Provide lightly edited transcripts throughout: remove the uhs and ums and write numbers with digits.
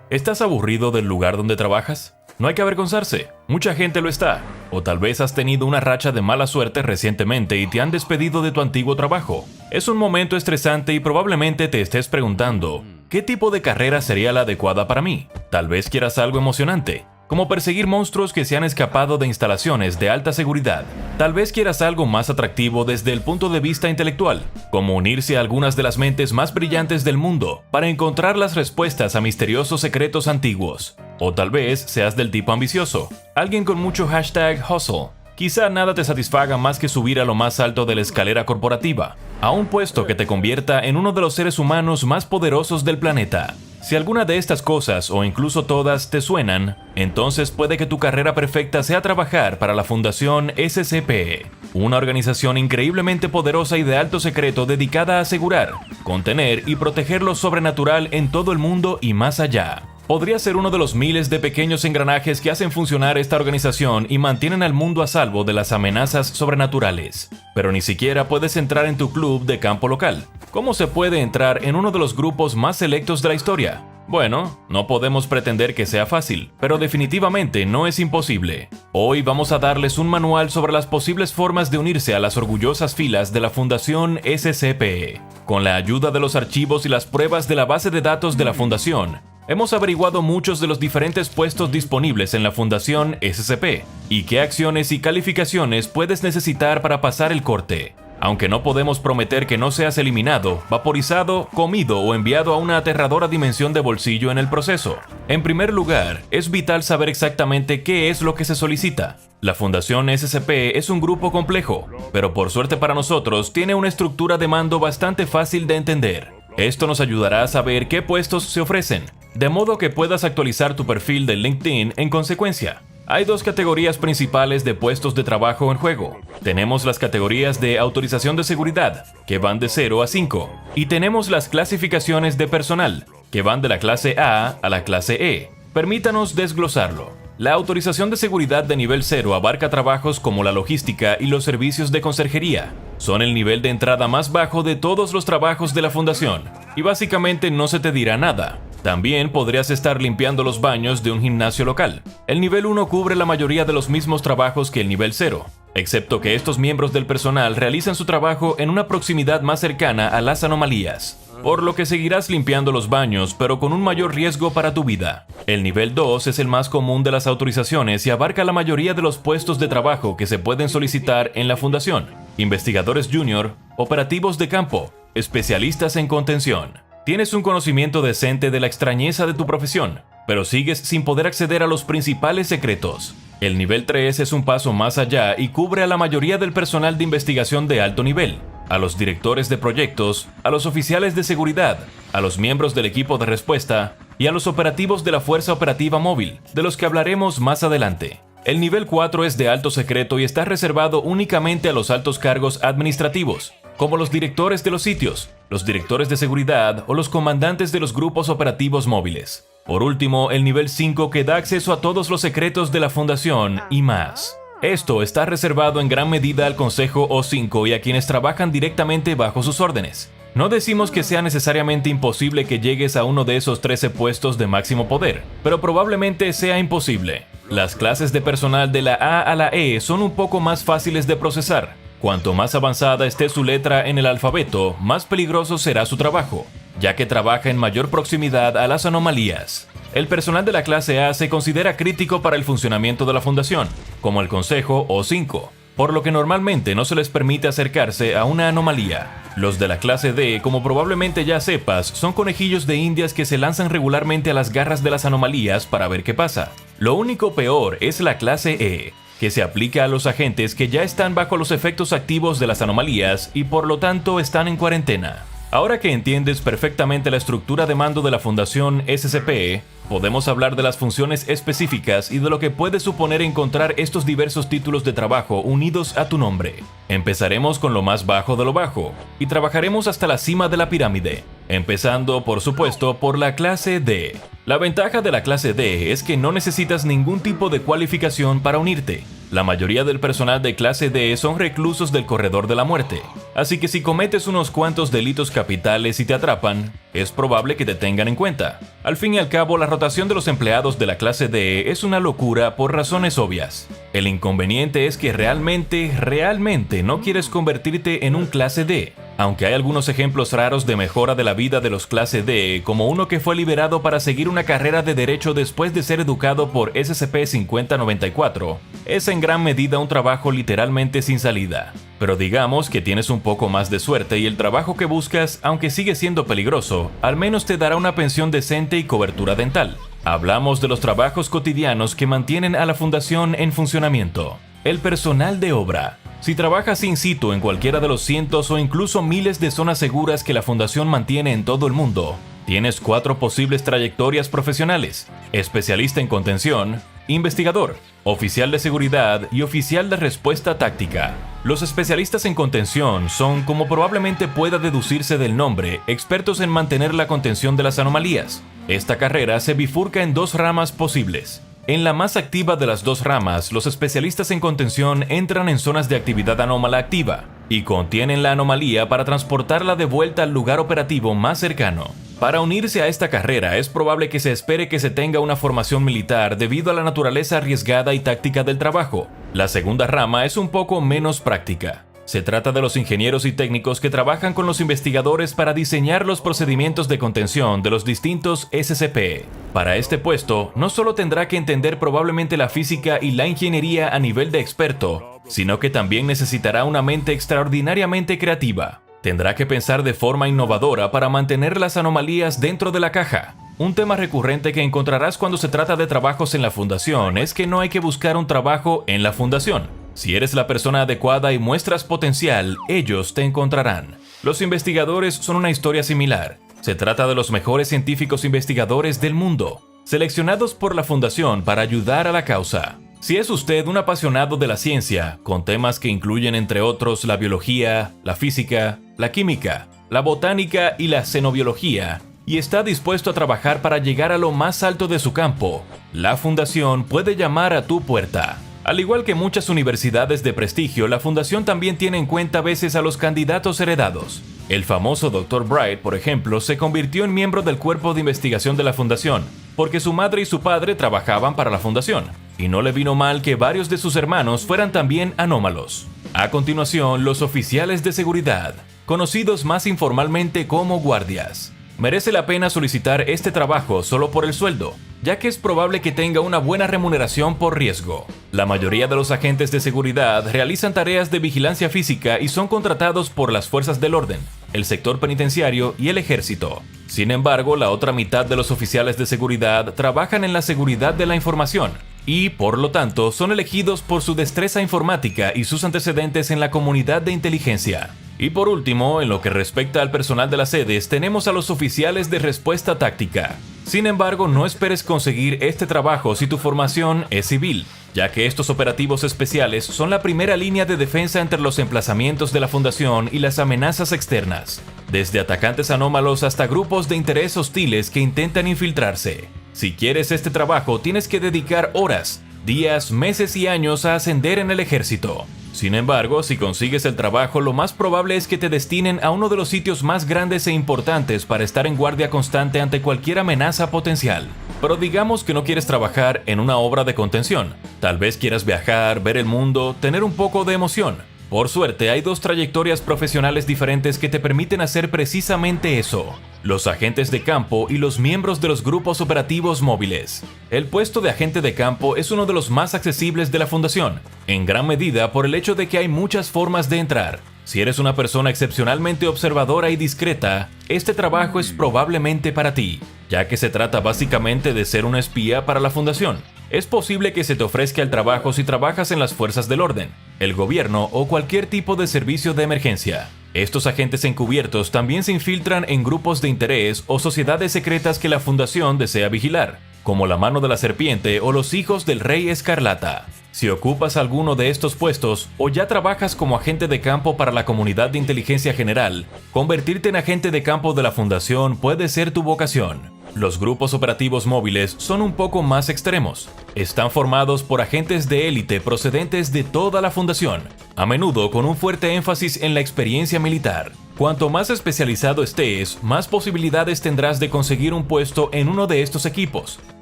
¿Estás aburrido del lugar donde trabajas? No hay que avergonzarse, mucha gente lo está. O tal vez has tenido una racha de mala suerte recientemente y te han despedido de tu antiguo trabajo. Es un momento estresante y probablemente te estés preguntando, ¿qué tipo de carrera sería la adecuada para mí? Tal vez quieras algo emocionante, como perseguir monstruos que se han escapado de instalaciones de alta seguridad. Tal vez quieras algo más atractivo desde el punto de vista intelectual, como unirse a algunas de las mentes más brillantes del mundo para encontrar las respuestas a misteriosos secretos antiguos. O tal vez seas del tipo ambicioso, alguien con mucho #hustle. Quizá nada te satisfaga más que subir a lo más alto de la escalera corporativa, a un puesto que te convierta en uno de los seres humanos más poderosos del planeta. Si alguna de estas cosas, o incluso todas, te suenan, entonces puede que tu carrera perfecta sea trabajar para la Fundación SCP, una organización increíblemente poderosa y de alto secreto dedicada a asegurar, contener y proteger lo sobrenatural en todo el mundo y más allá. Podría ser uno de los miles de pequeños engranajes que hacen funcionar esta organización y mantienen al mundo a salvo de las amenazas sobrenaturales. Pero ni siquiera puedes entrar en tu club de campo local. ¿Cómo se puede entrar en uno de los grupos más selectos de la historia? Bueno, no podemos pretender que sea fácil, pero definitivamente no es imposible. Hoy vamos a darles un manual sobre las posibles formas de unirse a las orgullosas filas de la Fundación SCP. Con la ayuda de los archivos y las pruebas de la base de datos de la Fundación, hemos averiguado muchos de los diferentes puestos disponibles en la Fundación SCP y qué acciones y calificaciones puedes necesitar para pasar el corte. Aunque no podemos prometer que no seas eliminado, vaporizado, comido o enviado a una aterradora dimensión de bolsillo en el proceso. En primer lugar, es vital saber exactamente qué es lo que se solicita. La Fundación SCP es un grupo complejo, pero por suerte para nosotros tiene una estructura de mando bastante fácil de entender. Esto nos ayudará a saber qué puestos se ofrecen, de modo que puedas actualizar tu perfil de LinkedIn en consecuencia. Hay dos categorías principales de puestos de trabajo en juego. Tenemos las categorías de autorización de seguridad, que van de 0 a 5, y tenemos las clasificaciones de personal, que van de la clase A a la clase E. Permítanos desglosarlo. La autorización de seguridad de nivel 0 abarca trabajos como la logística y los servicios de conserjería. Son el nivel de entrada más bajo de todos los trabajos de la Fundación, y básicamente no se te dirá nada. También podrías estar limpiando los baños de un gimnasio local. El nivel 1 cubre la mayoría de los mismos trabajos que el nivel 0, excepto que estos miembros del personal realizan su trabajo en una proximidad más cercana a las anomalías, por lo que seguirás limpiando los baños, pero con un mayor riesgo para tu vida. El nivel 2 es el más común de las autorizaciones y abarca la mayoría de los puestos de trabajo que se pueden solicitar en la Fundación: investigadores junior, operativos de campo, especialistas en contención. Tienes un conocimiento decente de la extrañeza de tu profesión, pero sigues sin poder acceder a los principales secretos. El nivel 3 es un paso más allá y cubre a la mayoría del personal de investigación de alto nivel, a los directores de proyectos, a los oficiales de seguridad, a los miembros del equipo de respuesta y a los operativos de la Fuerza Operativa Móvil, de los que hablaremos más adelante. El nivel 4 es de alto secreto y está reservado únicamente a los altos cargos administrativos, como los directores de los sitios, los directores de seguridad o los comandantes de los grupos operativos móviles. Por último, el nivel 5 que da acceso a todos los secretos de la Fundación y más. Esto está reservado en gran medida al Consejo O5 y a quienes trabajan directamente bajo sus órdenes. No decimos que sea necesariamente imposible que llegues a uno de esos 13 puestos de máximo poder, pero probablemente sea imposible. Las clases de personal de la A a la E son un poco más fáciles de procesar. Cuanto más avanzada esté su letra en el alfabeto, más peligroso será su trabajo, ya que trabaja en mayor proximidad a las anomalías. El personal de la clase A se considera crítico para el funcionamiento de la Fundación, como el Consejo O5, por lo que normalmente no se les permite acercarse a una anomalía. Los de la clase D, como probablemente ya sepas, son conejillos de indias que se lanzan regularmente a las garras de las anomalías para ver qué pasa. Lo único peor es la clase E, que se aplica a los agentes que ya están bajo los efectos activos de las anomalías y por lo tanto están en cuarentena. Ahora que entiendes perfectamente la estructura de mando de la Fundación SCP, podemos hablar de las funciones específicas y de lo que puede suponer encontrar estos diversos títulos de trabajo unidos a tu nombre. Empezaremos con lo más bajo de lo bajo, y trabajaremos hasta la cima de la pirámide, empezando por supuesto por la clase D. La ventaja de la clase D es que no necesitas ningún tipo de cualificación para unirte. La mayoría del personal de clase D son reclusos del corredor de la muerte. Así que si cometes unos cuantos delitos capitales y te atrapan, es probable que te tengan en cuenta. Al fin y al cabo, la rotación de los empleados de la clase D es una locura por razones obvias. El inconveniente es que realmente no quieres convertirte en un clase D. Aunque hay algunos ejemplos raros de mejora de la vida de los clase D, como uno que fue liberado para seguir una carrera de derecho después de ser educado por SCP-5094, es en gran medida un trabajo literalmente sin salida. Pero digamos que tienes un poco más de suerte y el trabajo que buscas, aunque sigue siendo peligroso, al menos te dará una pensión decente y cobertura dental. Hablamos de los trabajos cotidianos que mantienen a la fundación en funcionamiento. El personal de obra. Si trabajas in situ en cualquiera de los cientos o incluso miles de zonas seguras que la fundación mantiene en todo el mundo, tienes 4 posibles trayectorias profesionales: especialista en contención, investigador, oficial de seguridad y oficial de respuesta táctica. Los especialistas en contención son, como probablemente pueda deducirse del nombre, expertos en mantener la contención de las anomalías. Esta carrera se bifurca en 2 ramas posibles. En la más activa de las 2 ramas, los especialistas en contención entran en zonas de actividad anómala activa y contienen la anomalía para transportarla de vuelta al lugar operativo más cercano. Para unirse a esta carrera es probable que se espere que se tenga una formación militar debido a la naturaleza arriesgada y táctica del trabajo. La segunda rama es un poco menos práctica. Se trata de los ingenieros y técnicos que trabajan con los investigadores para diseñar los procedimientos de contención de los distintos SCP. Para este puesto, no solo tendrá que entender probablemente la física y la ingeniería a nivel de experto, sino que también necesitará una mente extraordinariamente creativa. Tendrá que pensar de forma innovadora para mantener las anomalías dentro de la caja. Un tema recurrente que encontrarás cuando se trata de trabajos en la fundación es que no hay que buscar un trabajo en la fundación. Si eres la persona adecuada y muestras potencial, ellos te encontrarán. Los investigadores son una historia similar. Se trata de los mejores científicos investigadores del mundo, seleccionados por la fundación para ayudar a la causa. Si es usted un apasionado de la ciencia, con temas que incluyen entre otros la biología, la física, la química, la botánica y la xenobiología, y está dispuesto a trabajar para llegar a lo más alto de su campo, la fundación puede llamar a tu puerta. Al igual que muchas universidades de prestigio, la fundación también tiene en cuenta a veces a los candidatos heredados. El famoso Dr. Bright, por ejemplo, se convirtió en miembro del cuerpo de investigación de la fundación, porque su madre y su padre trabajaban para la fundación, y no le vino mal que varios de sus hermanos fueran también anómalos. A continuación, los oficiales de seguridad, conocidos más informalmente como guardias. Merece la pena solicitar este trabajo solo por el sueldo, ya que es probable que tenga una buena remuneración por riesgo. La mayoría de los agentes de seguridad realizan tareas de vigilancia física y son contratados por las fuerzas del orden, el sector penitenciario y el ejército. Sin embargo, la otra mitad de los oficiales de seguridad trabajan en la seguridad de la información y, por lo tanto, son elegidos por su destreza informática y sus antecedentes en la comunidad de inteligencia. Y por último, en lo que respecta al personal de las sedes, tenemos a los oficiales de respuesta táctica. Sin embargo, no esperes conseguir este trabajo si tu formación es civil, ya que estos operativos especiales son la primera línea de defensa entre los emplazamientos de la fundación y las amenazas externas, desde atacantes anómalos hasta grupos de interés hostiles que intentan infiltrarse. Si quieres este trabajo, tienes que dedicar horas, días, meses y años a ascender en el ejército. Sin embargo, si consigues el trabajo, lo más probable es que te destinen a uno de los sitios más grandes e importantes para estar en guardia constante ante cualquier amenaza potencial. Pero digamos que no quieres trabajar en una obra de contención. Tal vez quieras viajar, ver el mundo, tener un poco de emoción. Por suerte, hay 2 trayectorias profesionales diferentes que te permiten hacer precisamente eso: los agentes de campo y los miembros de los grupos operativos móviles. El puesto de agente de campo es uno de los más accesibles de la fundación, en gran medida por el hecho de que hay muchas formas de entrar. Si eres una persona excepcionalmente observadora y discreta, este trabajo es probablemente para ti, ya que se trata básicamente de ser un espía para la fundación. Es posible que se te ofrezca el trabajo si trabajas en las fuerzas del orden, el gobierno o cualquier tipo de servicio de emergencia. Estos agentes encubiertos también se infiltran en grupos de interés o sociedades secretas que la fundación desea vigilar. como la mano de la serpiente o los hijos del rey escarlata. Si ocupas alguno de estos puestos o ya trabajas como agente de campo para la comunidad de inteligencia general, convertirte en agente de campo de la Fundación puede ser tu vocación. Los grupos operativos móviles son un poco más extremos. Están formados por agentes de élite procedentes de toda la Fundación, a menudo con un fuerte énfasis en la experiencia militar. Cuanto más especializado estés, más posibilidades tendrás de conseguir un puesto en uno de estos equipos.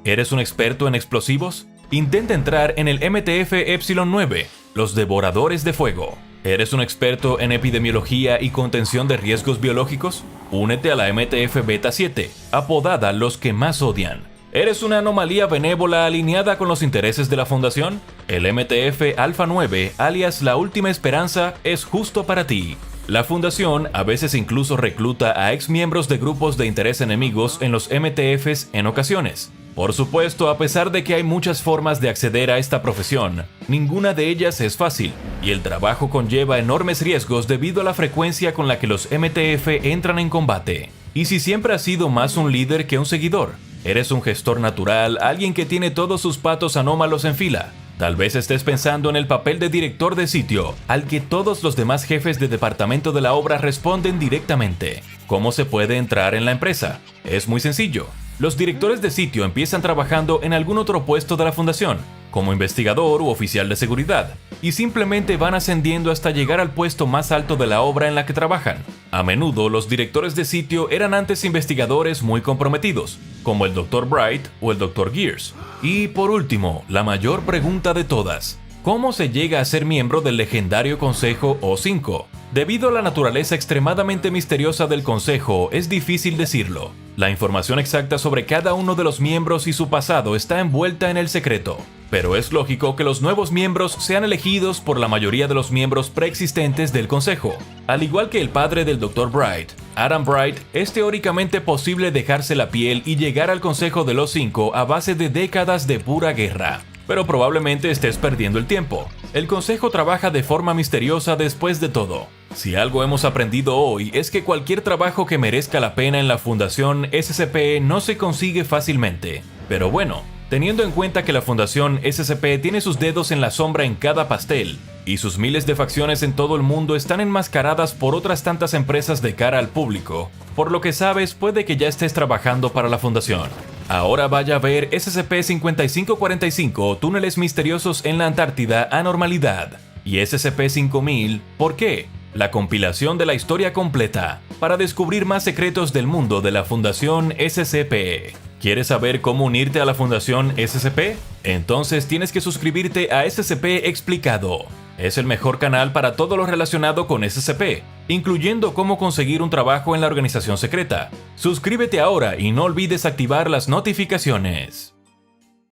¿Eres un experto en explosivos? Intenta entrar en el MTF Epsilon 9, los Devoradores de Fuego. ¿Eres un experto en epidemiología y contención de riesgos biológicos? Únete a la MTF Beta 7, apodada Los que más odian. ¿Eres una anomalía benévola alineada con los intereses de la Fundación? El MTF Alpha 9, alias La Última Esperanza, es justo para ti. La Fundación a veces incluso recluta a ex miembros de grupos de interés enemigos en los MTFs en ocasiones. Por supuesto, a pesar de que hay muchas formas de acceder a esta profesión, ninguna de ellas es fácil, y el trabajo conlleva enormes riesgos debido a la frecuencia con la que los MTF entran en combate. ¿Y si siempre has sido más un líder que un seguidor? ¿Eres un gestor natural, alguien que tiene todos sus patos anómalos en fila? Tal vez estés pensando en el papel de director de sitio, al que todos los demás jefes de departamento de la obra responden directamente. ¿Cómo se puede entrar en la empresa? Es muy sencillo. Los directores de sitio empiezan trabajando en algún otro puesto de la Fundación, como investigador u oficial de seguridad, y simplemente van ascendiendo hasta llegar al puesto más alto de la obra en la que trabajan. A menudo los directores de sitio eran antes investigadores muy comprometidos, como el Dr. Bright o el Dr. Gears. Y por último, la mayor pregunta de todas: ¿cómo se llega a ser miembro del legendario Consejo O5? Debido a la naturaleza extremadamente misteriosa del Consejo, es difícil decirlo. La información exacta sobre cada uno de los miembros y su pasado está envuelta en el secreto. Pero es lógico que los nuevos miembros sean elegidos por la mayoría de los miembros preexistentes del Consejo. Al igual que el padre del Dr. Bright, Adam Bright, es teóricamente posible dejarse la piel y llegar al Consejo de los 5 a base de décadas de pura guerra. Pero probablemente estés perdiendo el tiempo. El Consejo trabaja de forma misteriosa después de todo. Si algo hemos aprendido hoy es que cualquier trabajo que merezca la pena en la Fundación SCP no se consigue fácilmente. Pero bueno, teniendo en cuenta que la Fundación SCP tiene sus dedos en la sombra en cada pastel, y sus miles de facciones en todo el mundo están enmascaradas por otras tantas empresas de cara al público, por lo que sabes, puede que ya estés trabajando para la Fundación. Ahora vaya a ver SCP-5545, Túneles Misteriosos en la Antártida, Anormalidad, y SCP-5000, ¿por qué? La compilación de la historia completa, para descubrir más secretos del mundo de la Fundación SCP. ¿Quieres saber cómo unirte a la Fundación SCP? Entonces tienes que suscribirte a SCP Explicado. Es el mejor canal para todo lo relacionado con SCP, incluyendo cómo conseguir un trabajo en la organización secreta. Suscríbete ahora y no olvides activar las notificaciones.